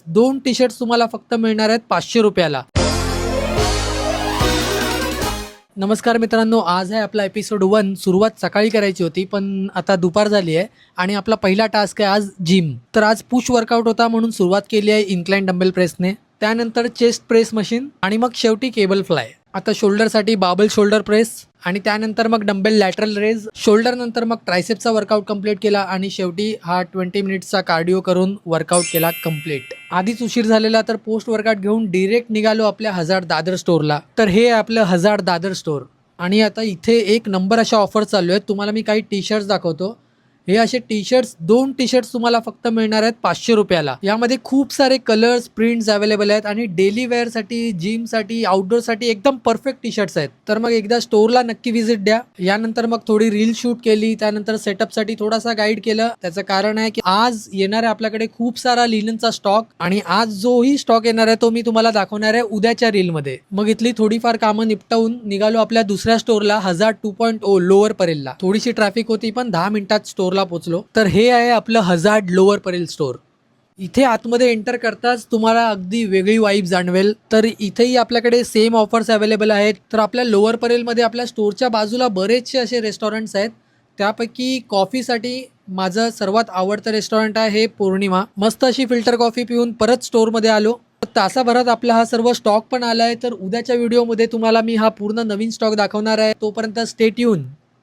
2 T shirts तुम्हाला फक्त मिळणार आहेत 500 रुपयाला. नमस्कार मित्रांनो, आज आहे आपला एपिसोड 1. सुरुवात सकाळी करायची होती पण आता दुपार झाली आहे आणि आपला पहिला टास्क आहे आज जिम. तर आज पुश वर्कआउट होता म्हणून सुरुवात केली आहे इन्क्लाइन डंबेल प्रेसने, त्यानंतर चेस्ट प्रेस मशीन आणि मग शेवटी केबल फ्लाय. आता शोल्डरसाठी बाबल शोल्डर प्रेस आणि त्यानंतर मग डंबेल लॅटरल रेज. शोल्डर नंतर मग ट्रायसेप्सचा वर्कआउट कंप्लीट केला आणि शेवटी हा 20 मिनिट्सचा कार्डिओ करून वर्कआउट केला कंप्लीट. आधीच उशीर झालेला तर पोस्ट वर्कआउट घेऊन डिरेक्ट निघालो आपल्या हजार्ड दादर स्टोअरला. तर हे आपलं हजार्ड दादर स्टोअर आणि आता इथे एक नंबर अशा ऑफर चालू आहेत. तुम्हाला मी काही टी शर्ट्स दाखवतो. हे असे टी शर्ट्स 2 टी शर्ट्स तुम्हाला फक्त मिळणार आहेत 500 रुपयाला. यामध्ये खूप सारे कलर्स प्रिंट्स अवेलेबल आहेत आणि डेली वेअरसाठी, जिमसाठी, आउटडोअरसाठी एकदम परफेक्ट टी शर्ट्स आहेत. तर मग एकदा स्टोअरला नक्की व्हिजिट द्या. यानंतर मग थोडी रील शूट केली, त्यानंतर सेटअपसाठी थोडासा गाईड केलं. त्याचं कारण आहे की आज येणार आहे आपल्याकडे खूप सारा लिननचा स्टॉक आणि आज जोही स्टॉक येणार आहे तो मी तुम्हाला दाखवणार आहे उद्याच्या रीलमध्ये. मग इथली थोडीफार कामं निपटवून निघालो आपल्या दुसऱ्या स्टोअरला, हजार्ड 2.0 लोअर परेलला. थोडीशी ट्रॅफिक होती पण 10 मिनिटात स्टोअरला पोहोचलो. तर हे आहे आपलं हजार्ड लोअर परेल स्टोअर. इथे आतमध्ये एंटर करताच तुम्हाला अगदी वेगळी वाईब जाणवेल. तर इथेही आपल्याकडे सेम ऑफर्स अवेलेबल आहेत. तर आपल्या लोअर परेलमध्ये आपल्या स्टोअरच्या बाजूला बरेचसे असे रेस्टॉरंट्स आहेत. त्यापैकी कॉफीसाठी माझं सर्वात आवडतं रेस्टॉरंट आहे हे पौर्णिमा. मस्त अशी फिल्टर कॉफी पिऊन परत स्टोअरमध्ये आलो. तासाभरात आपला हा सर्व स्टॉक पण आलाय. तर उद्याच्या व्हिडिओमध्ये तुम्हाला मी हा पूर्ण नवीन स्टॉक दाखवणार आहे. तोपर्यंत स्टे ट्यून.